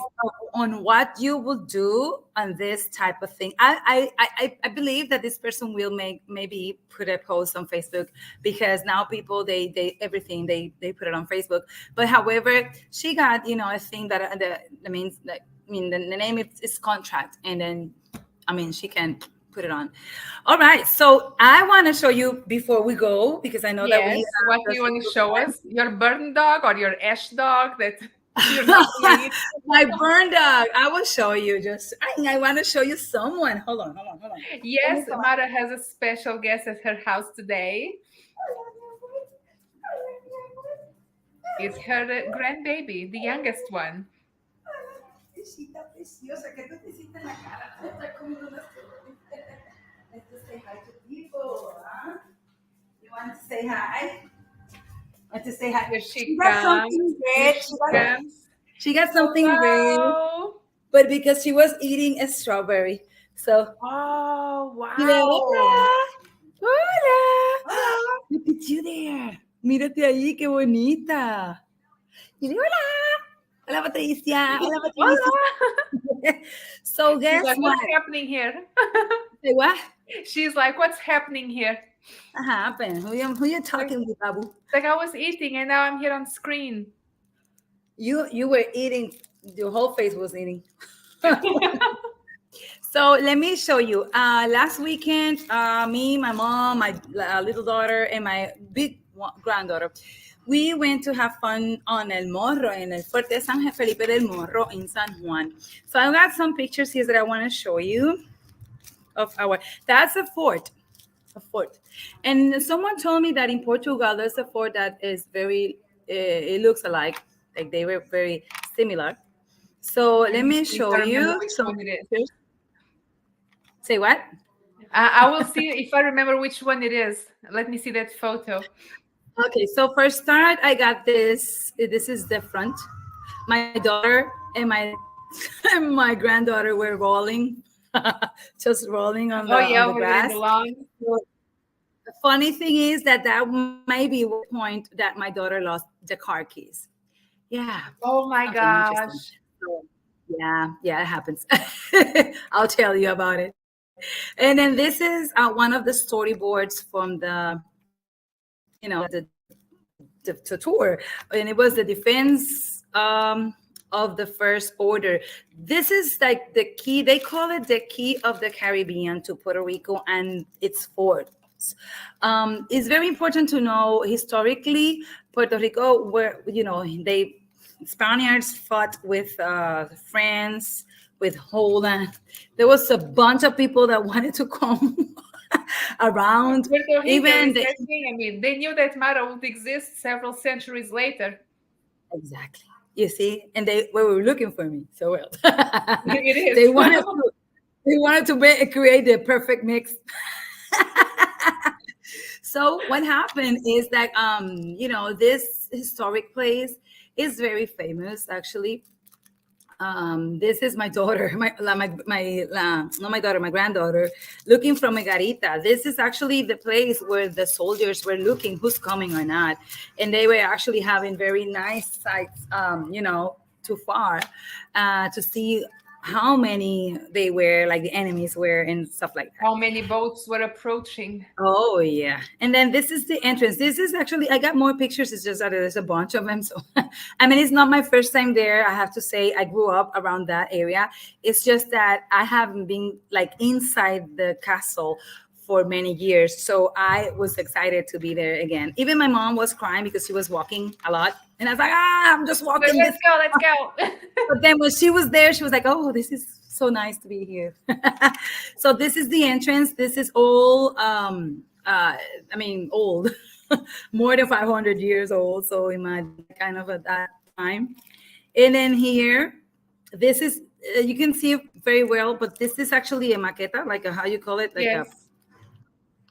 on what you will do on this type of thing. I believe that this person will maybe put a post on Facebook, because now people they everything they put it on Facebook. But however, she got a thing that the name is contract, and then she can put it on. All right, so I want to show you before we go, because I know that Yes, we what do you want to show us? Your burn dog or your ash dog that you're not gonna eat? my burn dog. I will show you. I want to show you someone. Hold on. Yes, Mara has a special guest at her house today. It's her grandbaby, the youngest one. Let's just say hi to people. Huh? You want to say hi? Want to say hi? Here she She got comes. something Here red. she comes. She got something red, Hello. but because she was eating a strawberry. So, Oh, wow. Hola. Look at you there. Mírate ahí, qué bonita. Dile hola. Hola, Patricia. Hola, Patricia. So, She's guess like, what? what's happening here? Say what? She's like, what's happening here? What happened? Who you talking with, Babu? Like, I was eating and now I'm here on screen. You were eating. Your whole face was eating. So let me show you. Last weekend, me, my mom, my little daughter, and my big granddaughter, we went to have fun on El Morro, in El Fuerte San Felipe del Morro in San Juan. So I got some pictures here that I want to show you of that's a fort. And someone told me that in Portugal, there's a fort that is very, it looks alike, like they were very similar. So let me show you. One it is. Say what? I will see if I remember which one it is. Let me see that photo. Okay, so for start, I got this. This is the front. My daughter and my granddaughter were rolling, just rolling on the grass. So the funny thing is that may be one point that my daughter lost the car keys. Yeah. Oh my gosh. So, yeah, it happens. I'll tell you about it. And then this is one of the storyboards from the tour, and it was the defense of the First Order. This is like the key. They call it the key of the Caribbean to Puerto Rico and its forts. It's very important to know historically Puerto Rico, where Spaniards fought with France, with Holland. There was a bunch of people that wanted to come around. Even they knew that Mara would exist several centuries later. Exactly. You see, and they were looking for me so well. It is. They wanted to, create the perfect mix. So what happened is that this historic place is very famous actually. This is my daughter, not my daughter, my granddaughter, looking from a garita. This is actually the place where the soldiers were looking who's coming or not, and they were actually having very nice sights, too far, to see how many they were, like the enemies were, and stuff like that. How many boats were approaching? Oh yeah, and then this is the entrance. This is actually, I got more pictures. It's just that there's a bunch of them. So, I mean, it's not my first time there. I have to say, I grew up around that area. It's just that I haven't been like inside the castle for many years. So I was excited to be there again. Even my mom was crying because she was walking a lot, and I was like, I'm just walking. Let's go. But then when she was there, she was like, oh, this is so nice to be here. So this is the entrance. This is all, old, more than 500 years old. So imagine kind of at that time. And then here, this is, you can see it very well, but this is actually a maqueta, like how you call it? Like yes.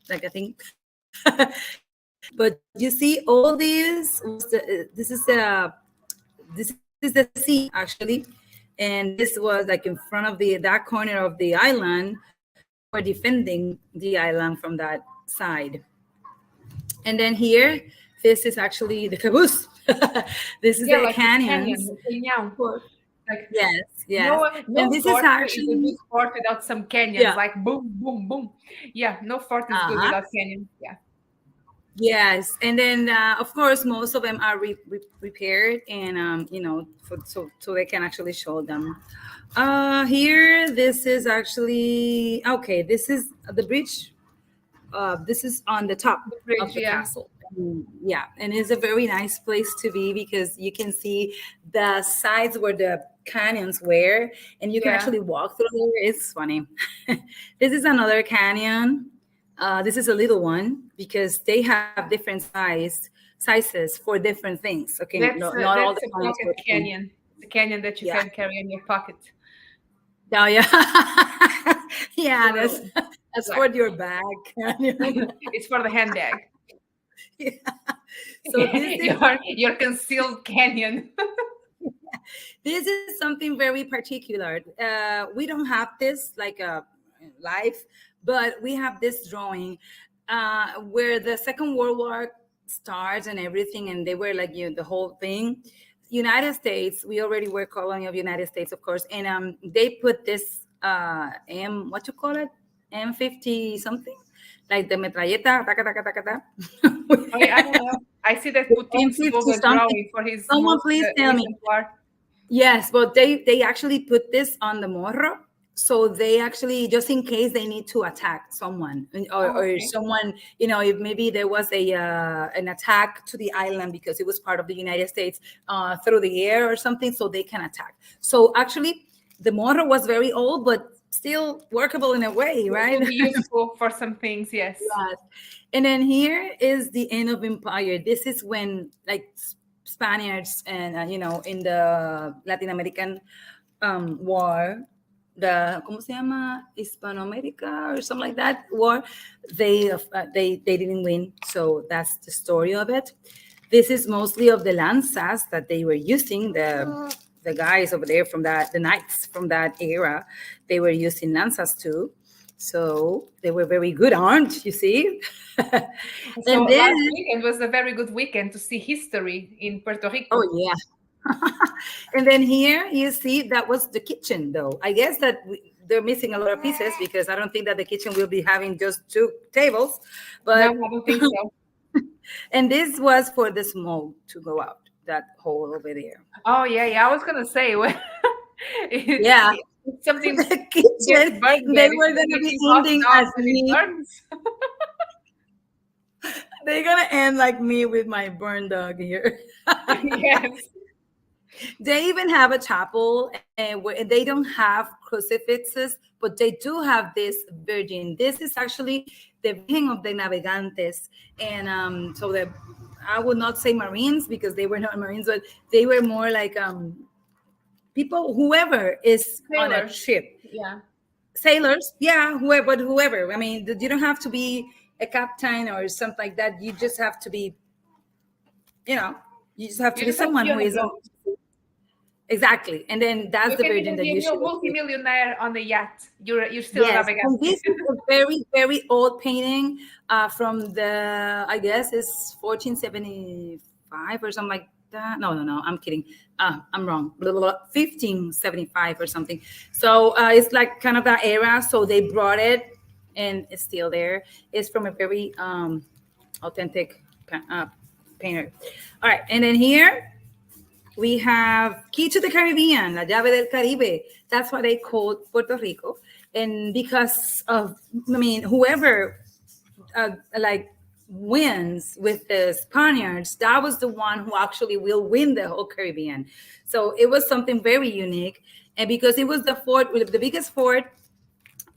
like a thing. But you see all these, this is the sea actually. And this was like in front of that corner of the island, or defending the island from that side. And then here, this is actually the caboose. This is the like canyons. Like, yes. No and this is fort actually is a good fort without some canyons, Yeah. like boom, boom, boom. Yeah, no fort is good without canyons. Yeah. Yes, and then of course most of them are repaired, and so they can actually show them. Here, this is actually okay. This is the bridge. This is on the top The bridge, of the yeah. castle. Yeah, and it's a very nice place to be because you can see the sides where the canyons were, and you can Yeah. actually walk through there. It's funny. This is another canyon. This is a little one because they have different sizes for different things. Okay, That's not all that's the a canyons pocket were the same. canyon. The canyon that you Yeah. can carry in your pocket. Oh yeah, yeah. So, That's like- for your bag. It's for the handbag. Yeah. So this is your concealed canyon. this is something very particular. We don't have this like a live, but we have this drawing where the Second World War starts and everything, and they were like the whole thing. United States, we already were colony of United States, of course, and they put this what you call it, M50 something, like the metralleta, taka, taka, taka, taka. I don't know. I see that Putin stole the drawing for his. Someone please tell me. War. Yes, but they actually put this on the morro, so they actually, just in case they need to attack someone, or someone, if maybe there was an attack to the island because it was part of the United States through the air or something, so they can attack. So actually, the morro was very old, but still workable in a way, right? It will be useful for some things, yes. Yes. And then here is the end of empire. This is when like Spaniards and in the Latin American war, the ¿cómo se llama? Hispanoamérica or something like that war, they didn't win. So that's the story of it. This is mostly of the lanzas that they were using. The guys over there the knights from that era, they were using lanzas too. So they were very good armed, you see. So last weekend was a very good weekend to see history in Puerto Rico. Oh, yeah. And then here you see that was the kitchen, though. I guess that they're missing a lot of pieces because I don't think that the kitchen will be having just 2 tables. But no, I don't think so. And this was for the smoke to go out, that hole over there. Oh, yeah. I was going to say, yeah. It's something the kitchen, they were going to be ending as me. They're going to end like me with my burn dog here. Yes. They even have a chapel where they don't have crucifixes, but they do have this Virgin. This is actually the Virgin of the Navegantes. And so I would not say Marines because they were not Marines, but they were more like people, whoever is on a Sailors. ship, Yeah. sailors, yeah, whoever, but whoever. I mean, you don't have to be a captain or something like that. You just have to be, you know, you just have to You be just have to someone be who on a is on. boat. Exactly, and then that's You the can version even that be you a should. multimillionaire on a yacht. You're still a Yes, and navigante. this is a very, very old painting from the, I guess it's 1475 or something like that. No, no, no, I'm kidding. I'm wrong. Blah, blah, blah, 1575 or something. So it's like kind of that era. So they brought it, and it's still there. It's from a very authentic painter. All right, and then here we have Key to the Caribbean, La Llave del Caribe. That's what they called Puerto Rico. And because of, I mean, whoever like wins with the Spaniards, that was the one who actually will win the whole Caribbean. So it was something very unique. And because it was the fort, the biggest fort,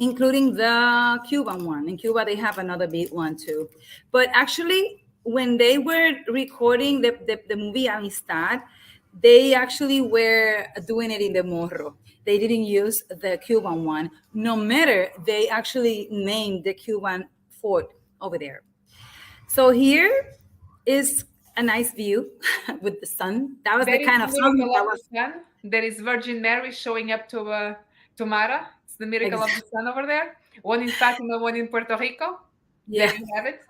including the Cuban one. In Cuba, they have another big one too. But actually, when they were recording the movie Amistad, they actually were doing it in the Morro. They didn't use the Cuban one. No matter, they actually named the Cuban fort over there. So here is a nice view with the sun. That was the That is kind the of sun miracle that of the was sun. There is Virgin Mary showing up to Mara. It's the miracle of the sun over there. One in Fatima, one in Puerto Rico. There yeah. you have it.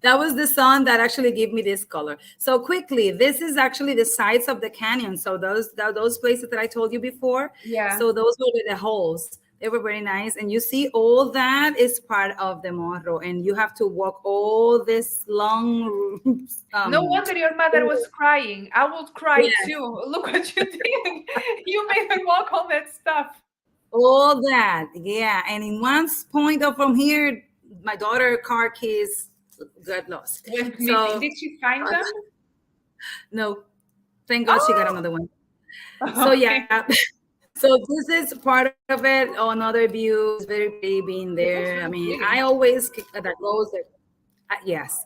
That was the sun that actually gave me this color. So quickly, this is actually the sides of the canyon. So those places that I told you before. Yeah. So those were the holes. They were very nice, and you see all that is part of the Morro, and you have to walk all this long. No wonder your mother was crying. I would cry Yes, too. Look what you did. You made her walk all that stuff. all that, yeah. And in one point of from here, my daughter car keys got lost. Went missing. So Did she find them? no, thank God she got Oh, another one. So okay. yeah, so this is part of it. Oh, another view is very pretty being It looks there. I really mean, I pretty. always that goes there. Yes,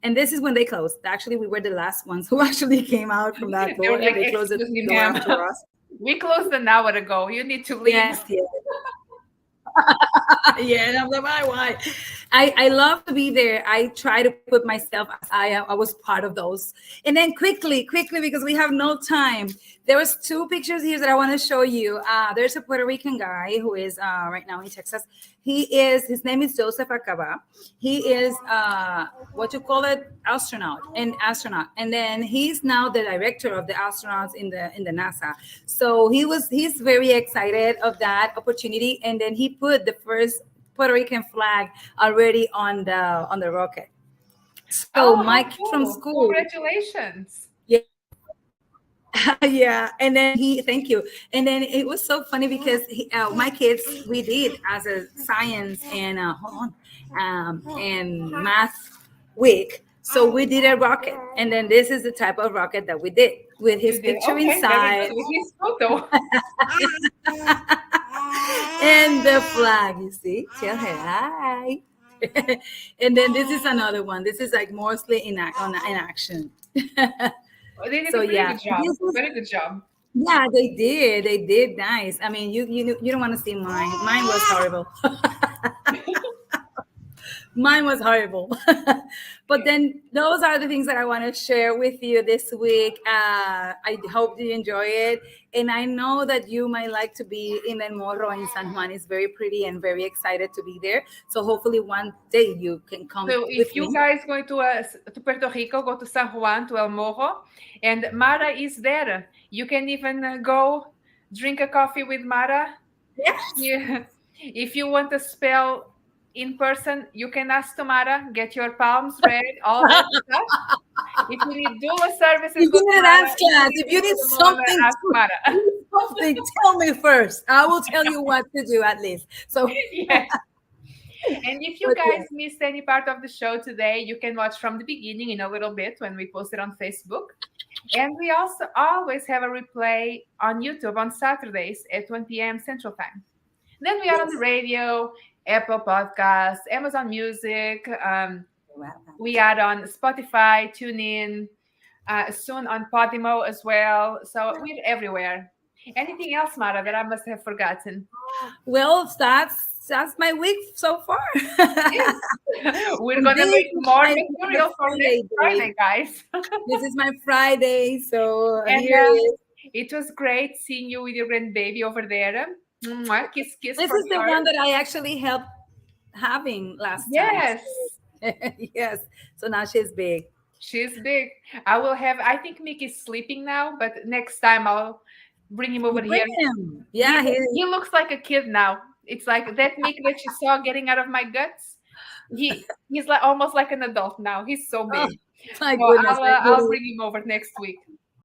and this is when they closed. Actually, we were the last ones who actually came out from that They were door. like, They closed the excuse me, door ma'am. after us. We closed an hour ago. You need to leave. Yes, yes. Yeah, and I'm like, why? I love to be there. I try to put myself as I was part of those. And then quickly, because we have no time. There was two pictures here that I want to show you. There's a Puerto Rican guy who is right now in Texas. His name is Joseph Acaba. He is what you call it, astronaut. And then he's now the director of the astronauts in the NASA. So he's very excited of that opportunity. And then he put the first Puerto Rican flag already on the rocket. So Oh, how Mike from cool. school, Congratulations. yeah, yeah. And then thank you. And then it was so funny because my kids, we did as a science and hold on, and math week. So we did a rocket, and then this is the type of rocket that we did with his You did. picture Okay, very good. inside With his photo. and the flag. You see, tell her hi. And then this is another one. This is like mostly in action. They did So a pretty yeah, good job. this was, Very good job. yeah, they did nice. I mean, you don't want to see mine. Mine was horrible. Mine was horrible. But then those are the things that I want to share with you this week. I hope you enjoy it. And I know that you might like to be in El Morro in San Juan. It's very pretty and very excited to be there. So hopefully one day you can come So with if you me. guys going to Puerto Rico, go to San Juan, to El Morro, and Mara is there. You can even go drink a coffee with Mara. Yes. Yeah. If you want to spell in person, you can ask Tamara, get your palms read, all that stuff. If you need doula services, If go you to need an Mara. dance class, if you need something, ask Mara. something, tell me first. I will tell you what to do at least. So, Yeah. And if you but yeah. guys missed any part of the show today, you can watch from the beginning in a little bit when we post it on Facebook. And we also always have a replay on YouTube on Saturdays at 1 p.m. Central Time. Then we are on the radio, Apple Podcasts, Amazon Music, We are on Spotify, TuneIn, soon on Podimo as well. So we're everywhere. Anything else, Mara, that I must have forgotten? Well, that's my week so far. Yes. We're gonna This make is more my material for next Friday, guys. This is my Friday, so And here it is. it was great seeing you with your grandbaby over there. Mwah, kiss, kiss This for is the her. one that I actually helped having last Yes, time. Yes. So now she's big. she's big. I think Mickey's sleeping now, but next time I'll bring him over Bring here. him. Yeah, He looks like a kid now. It's like that Mickey that you saw getting out of my guts. He's like almost like an adult now. He's so big. my So goodness. I'll bring him over next week.